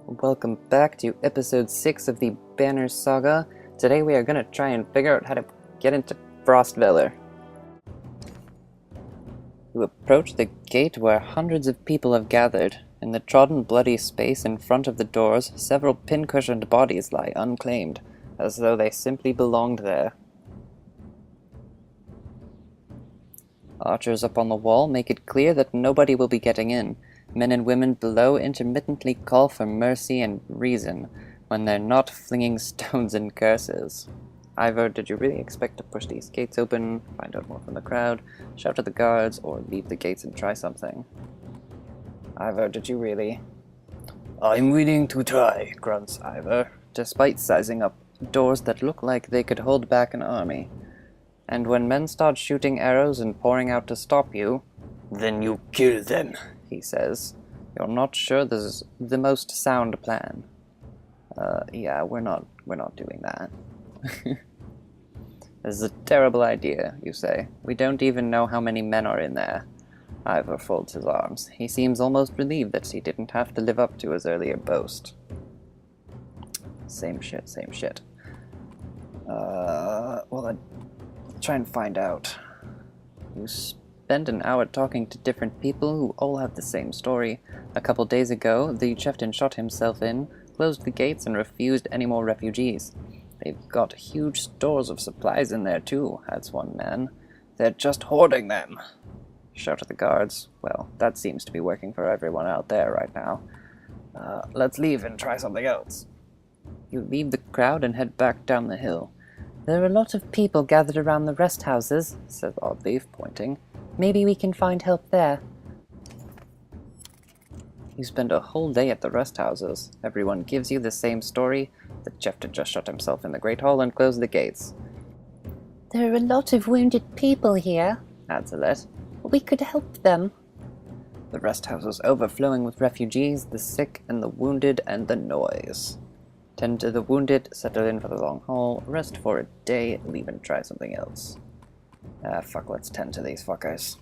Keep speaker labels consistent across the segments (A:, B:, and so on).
A: Welcome back to episode 6 of the Banner Saga. Today we are going to try and figure out how to get into Frostvellr. You approach the gate where hundreds of people have gathered. In the trodden bloody space in front of the doors, several pin-cushioned bodies lie unclaimed, as though they simply belonged there. Archers up on the wall make it clear that nobody will be getting in. Men and women below intermittently call for mercy and reason, when they're not flinging stones and curses. Ivor, did you really expect to push these gates open, find out more from the crowd, shout at the guards, or leave the gates and try something? Ivor, did you really?
B: I'm willing to try, grunts Ivor,
A: despite sizing up doors that look like they could hold back an army. And when men start shooting arrows and pouring out to stop you,
B: then you kill them,
A: he says. You're not sure this is the most sound plan. Yeah, we're not doing that. This is a terrible idea, you say. We don't even know how many men are in there. Ivor folds his arms. He seems almost relieved that he didn't have to live up to his earlier boast. Same shit, same shit. Well, I'll try and find out. You spend an hour talking to different people who all have the same story. A couple days ago, the chieftain shot himself in, closed the gates, and refused any more refugees. They've got huge stores of supplies in there too, adds one man. They're just hoarding them, shout at the guards. Well, that seems to be working for everyone out there right now. Let's leave and try something else. You leave the crowd and head back down the hill. There are a lot of people gathered around the rest houses, says Oddleaf, pointing. Maybe we can find help there. You spend a whole day at the rest houses. Everyone gives you the same story. The chieftain just shut himself in the Great Hall and closed the gates.
C: There are a lot of wounded people here,
A: adds Alette.
C: We could help them.
A: The rest house is overflowing with refugees, the sick and the wounded, and the noise. Tend to the wounded, settle in for the long haul, rest for a day, leave and try something else. Fuck, let's tend to these fuckers.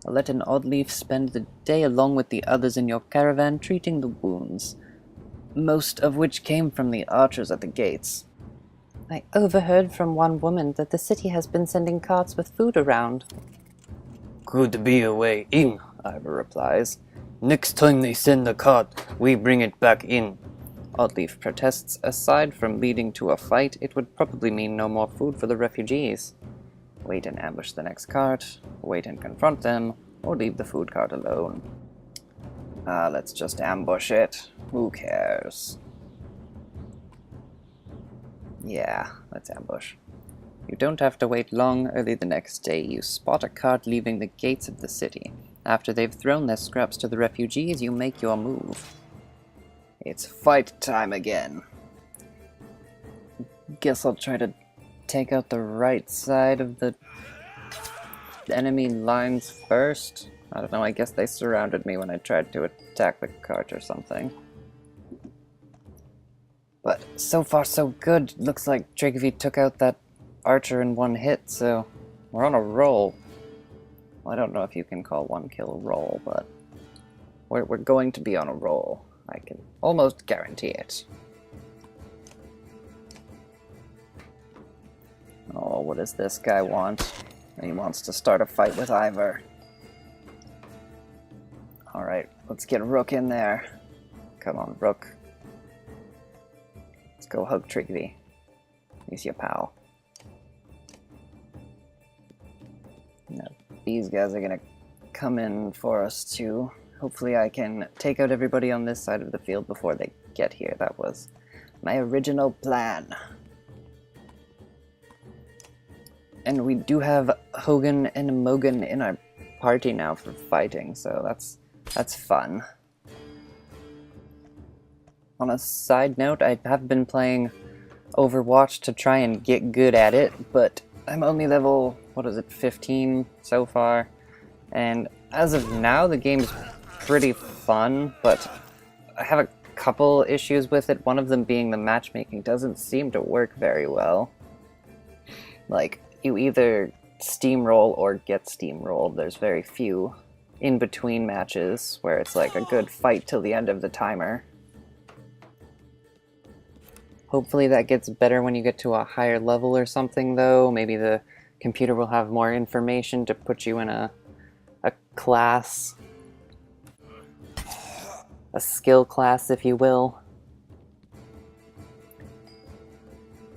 A: Alette and Oddleaf spend the day along with the others in your caravan treating the wounds, most of which came from the archers at the gates.
C: I overheard from one woman that the city has been sending carts with food around.
B: Could be a way in, Ivor replies. Next time they send the cart, we bring it back in.
A: Oddleaf protests. Aside from leading to a fight, it would probably mean no more food for the refugees. Wait and ambush the next cart, wait and confront them, or leave the food cart alone. Let's just ambush it. Who cares? Yeah, let's ambush. You don't have to wait long. Early the next day, you spot a cart leaving the gates of the city. After they've thrown their scraps to the refugees, you make your move. It's fight time again. Guess I'll try to take out the right side of the enemy lines first. I don't know, I guess they surrounded me when I tried to attack the cart or something. But so far so good. Looks like Trigvi took out that archer in one hit, so we're on a roll. Well, I don't know if you can call one kill a roll, but we're going to be on a roll. I can almost guarantee it. Oh, what does this guy want? He wants to start a fight with Ivor. Alright, let's get Rook in there. Come on, Rook. Let's go hug Trigvi. He's your pal. Now, these guys are gonna come in for us too. Hopefully I can take out everybody on this side of the field before they get here. That was my original plan. And we do have Hogan and Mogan in our party now for fighting, so that's fun. On a side note, I have been playing Overwatch to try and get good at it, but I'm only level, 15 so far. And as of now, the game's pretty fun, but I have a couple issues with it. One of them being the matchmaking doesn't seem to work very well. Like, you either steamroll or get steamrolled. There's very few in between matches where it's like a good fight till the end of the timer. Hopefully that gets better when you get to a higher level or something, though. Maybe the computer will have more information to put you in a class. A skill class, if you will.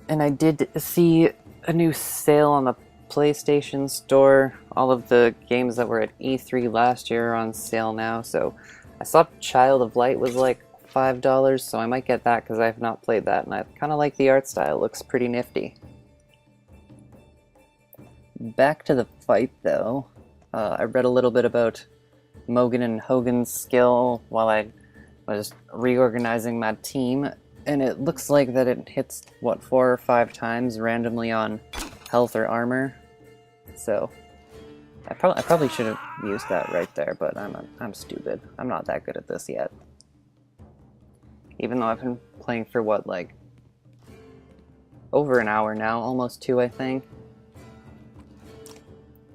A: And I did see a new sale on the PlayStation Store. All of the games that were at E3 last year are on sale now, so I saw Child of Light was like $5, so I might get that because I have not played that, and I kind of like the art style. It looks pretty nifty. Back to the fight, though. I read a little bit about Mogan and Hogan's skill while I was reorganizing my team, and it looks like that it hits, what, 4 or 5 times randomly on health or armor. So I probably should have used that right there, but I'm stupid. I'm not that good at this yet. Even though I've been playing for, what, like, over an hour now, almost 2, I think.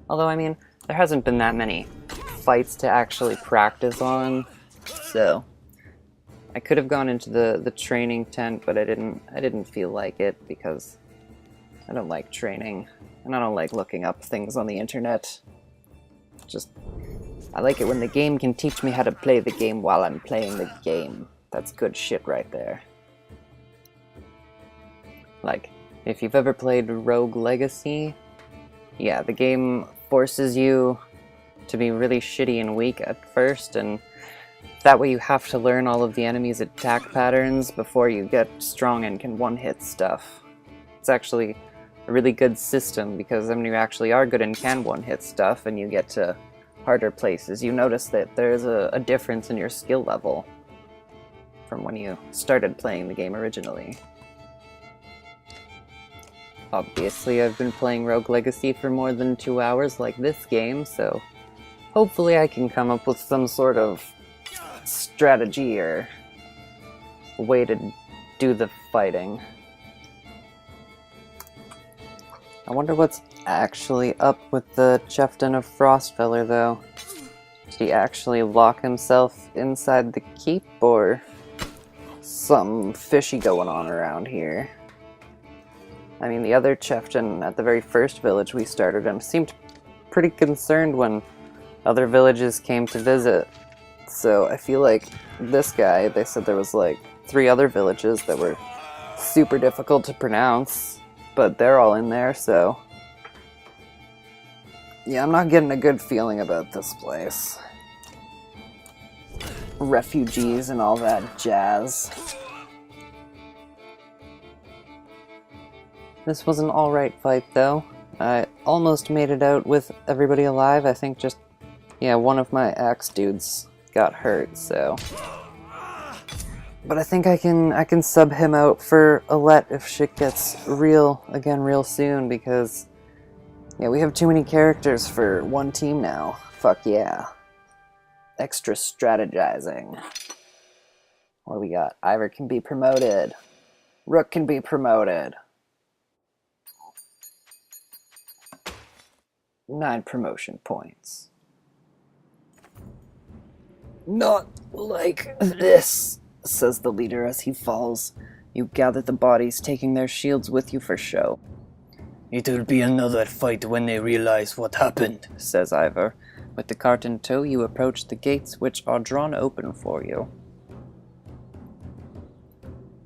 A: Although, I mean, there hasn't been that many fights to actually practice on, so I could have gone into the training tent, but I didn't feel like it because I don't like training, and I don't like looking up things on the internet. I like it when the game can teach me how to play the game while I'm playing the game. That's good shit right there. Like, if you've ever played Rogue Legacy, yeah, the game forces you to be really shitty and weak at first, and that way you have to learn all of the enemy's attack patterns before you get strong and can one-hit stuff. It's actually a really good system, because when you actually are good and can one-hit stuff and you get to harder places, you notice that there's a difference in your skill level from when you started playing the game originally. Obviously, I've been playing Rogue Legacy for more than 2 hours like this game, so hopefully I can come up with some sort of strategy or way to do the fighting. I wonder what's actually up with the chieftain of Frostvellr, though. Did he actually lock himself inside the keep, or something fishy going on around here? I mean, the other chieftain at the very first village we started in seemed pretty concerned when other villages came to visit. So I feel like this guy, they said there was like 3 other villages that were super difficult to pronounce, but they're all in there, so yeah, I'm not getting a good feeling about this place. Refugees and all that jazz. This was an alright fight, though. I almost made it out with everybody alive. I think just, yeah, one of my axe dudes got hurt, so. But I think I can sub him out for Alette if shit gets real again real soon, because, yeah, we have too many characters for one team now. Fuck yeah. Extra strategizing. What do we got? Ivor can be promoted. Rook can be promoted. 9 promotion points. Not like this, says the leader as he falls. You gather the bodies, taking their shields with you for show.
B: It'll be another fight when they realize what happened,
A: says Ivor. With the cart in tow, you approach the gates, which are drawn open for you.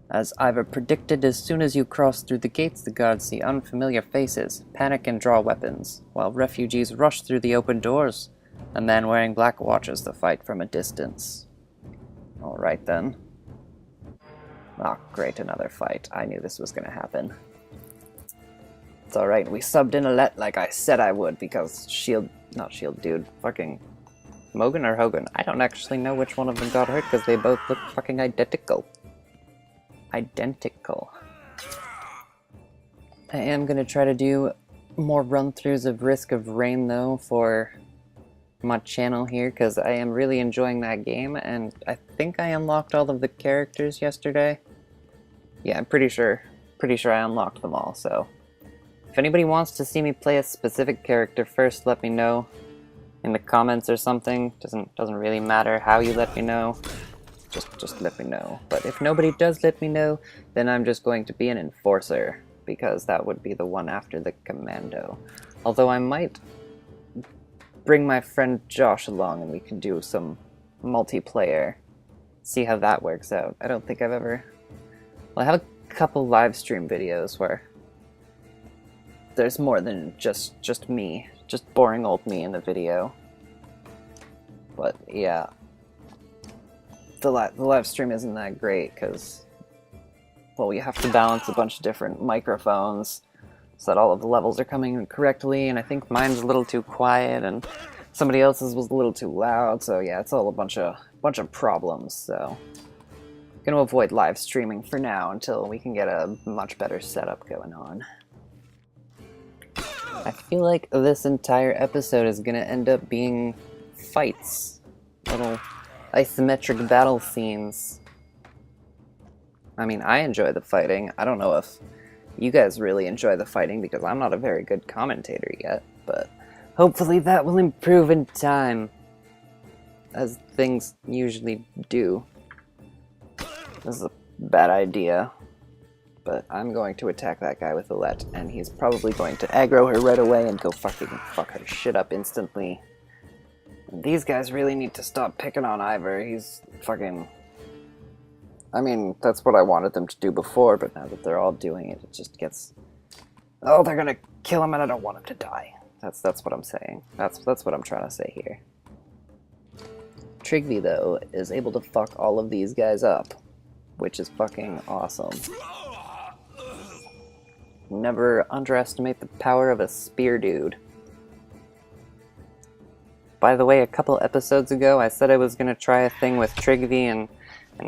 A: As Ivor predicted, as soon as you cross through the gates, the guards see unfamiliar faces, panic and draw weapons, while refugees rush through the open doors. A man wearing black watches the fight from a distance. Alright then. Ah, great, another fight. I knew this was gonna happen. It's alright, we subbed in Alette like I said I would, because fucking Mogan or Hogan? I don't actually know which one of them got hurt, because they both look fucking identical. Identical. I am gonna try to do more run-throughs of Risk of Rain, though, for my channel here, because I am really enjoying that game, and I think I unlocked all of the characters yesterday. Yeah, I'm pretty sure I unlocked them all, so if anybody wants to see me play a specific character first, let me know. in the comments or something. Doesn't really matter how you let me know. Just let me know. But if nobody does let me know, then I'm just going to be an enforcer, because that would be the one after the commando. Although I might bring my friend Josh along and we can do some multiplayer. See how that works out. I don't think I've ever... Well, I have a couple live stream videos where there's more than just me. Just boring old me in the video. But yeah. The live stream isn't that great because, well, you have to balance a bunch of different microphones so that all of the levels are coming in correctly, and I think mine's a little too quiet and somebody else's was a little too loud, so yeah, it's all a bunch of problems, so I'm gonna avoid live streaming for now until we can get a much better setup going on. I feel like this entire episode is gonna end up being fights. Little isometric battle scenes. I mean, I enjoy the fighting. I don't know if you guys really enjoy the fighting because I'm not a very good commentator yet, but hopefully that will improve in time, as things usually do. This is a bad idea, but I'm going to attack that guy with Alette, and he's probably going to aggro her right away and go fucking fuck her shit up instantly. These guys really need to stop picking on Ivor. He's fucking... I mean, that's what I wanted them to do before, but now that they're all doing it, it just gets... Oh, they're gonna kill him and I don't want him to die. That's what I'm saying. That's what I'm trying to say here. Trigvi, though, is able to fuck all of these guys up, which is fucking awesome. Never underestimate the power of a spear dude. By the way, a couple episodes ago, I said I was going to try a thing with Trigvi and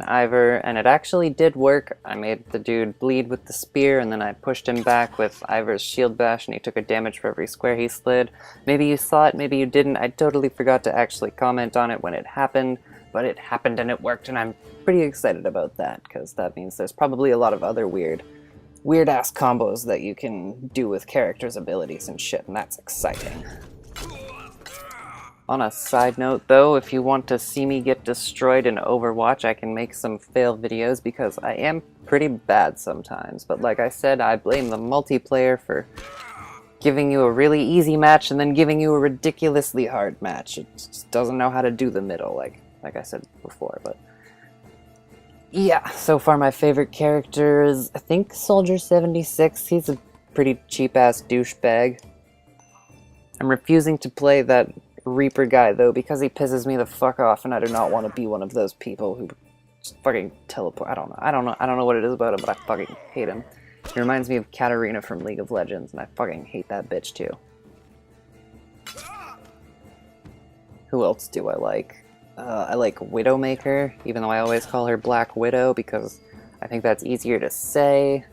A: Ivor, and it actually did work. I made the dude bleed with the spear, and then I pushed him back with Ivor's shield bash, and he took a damage for every square he slid. Maybe you saw it, maybe you didn't. I totally forgot to actually comment on it when it happened, but it happened and it worked, and I'm pretty excited about that, because that means there's probably a lot of other weird-ass combos that you can do with characters' abilities and shit, and that's exciting. On a side note, though, if you want to see me get destroyed in Overwatch, I can make some fail videos because I am pretty bad sometimes. But like I said, I blame the multiplayer for giving you a really easy match and then giving you a ridiculously hard match. It just doesn't know how to do the middle, like I said before. But yeah, so far my favorite character is, I think, Soldier76. He's a pretty cheap-ass douchebag. I'm refusing to play that Reaper guy, though, because he pisses me the fuck off, and I do not want to be one of those people who just fucking teleport. I don't know what it is about him, but I fucking hate him. He reminds me of Katarina from League of Legends, and I fucking hate that bitch, too. Who else do I like? I like Widowmaker, even though I always call her Black Widow, because I think that's easier to say.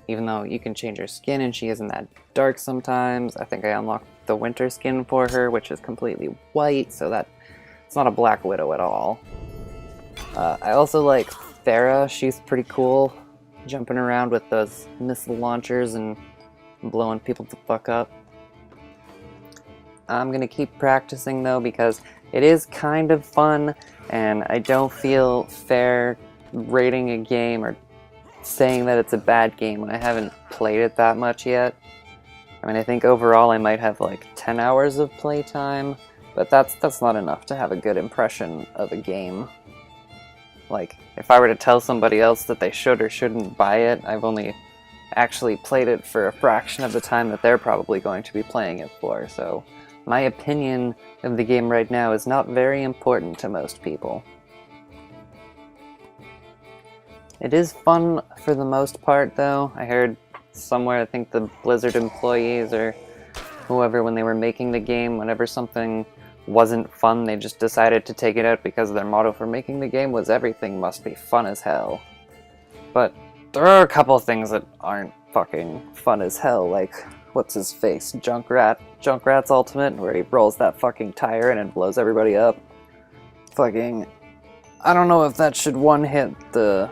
A: Even though you can change her skin and she isn't that dark sometimes. I think I unlocked the winter skin for her, which is completely white, so that it's not a Black Widow at all. I also like Pharah. She's pretty cool, jumping around with those missile launchers and blowing people the fuck up. I'm gonna keep practicing, though, because it is kind of fun, and I don't feel fair rating a game or saying that it's a bad game when I haven't played it that much yet. I mean, I think overall I might have like 10 hours of playtime, but that's not enough to have a good impression of a game. Like, if I were to tell somebody else that they should or shouldn't buy it, I've only actually played it for a fraction of the time that they're probably going to be playing it for, so my opinion of the game right now is not very important to most people. It is fun for the most part, though. I heard somewhere, I think the Blizzard employees or whoever, when they were making the game, whenever something wasn't fun, they just decided to take it out because their motto for making the game was everything must be fun as hell. But there are a couple things that aren't fucking fun as hell, like, what's his face? Junkrat's Ultimate, where he rolls that fucking tire in and blows everybody up. Fucking... I don't know if that should one-hit the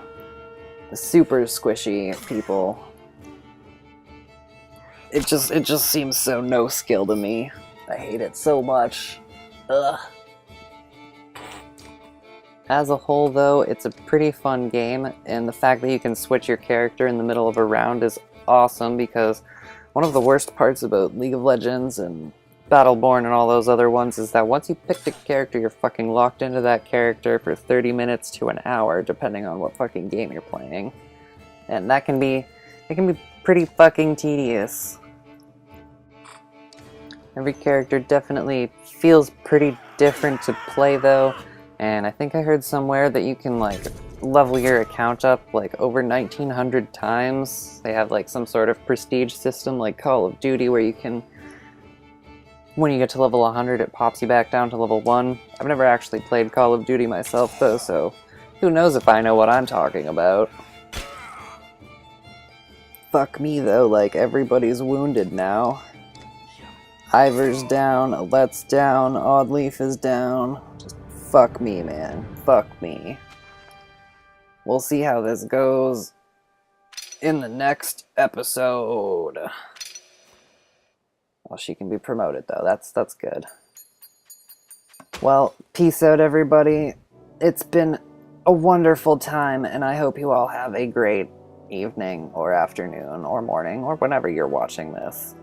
A: super squishy people. It just seems so no skill to me. I hate it so much. Ugh. As a whole, though, it's a pretty fun game, and the fact that you can switch your character in the middle of a round is awesome, because one of the worst parts about League of Legends and Battleborn and all those other ones is that once you pick the character, you're fucking locked into that character for 30 minutes to an hour, depending on what fucking game you're playing. And it can be pretty fucking tedious. Every character definitely feels pretty different to play, though, and I think I heard somewhere that you can, like, level your account up, like, over 1900 times. They have, like, some sort of prestige system, like Call of Duty, where you can, when you get to level 100, it pops you back down to level 1. I've never actually played Call of Duty myself, though, so who knows if I know what I'm talking about. Fuck me, though, like, everybody's wounded now. Ivor's down, Alette's down, Oddleaf is down. Just fuck me, man. Fuck me. We'll see how this goes in the next episode. Well, she can be promoted, though. That's good. Well, peace out, everybody. It's been a wonderful time, and I hope you all have a great evening, or afternoon, or morning, or whenever you're watching this.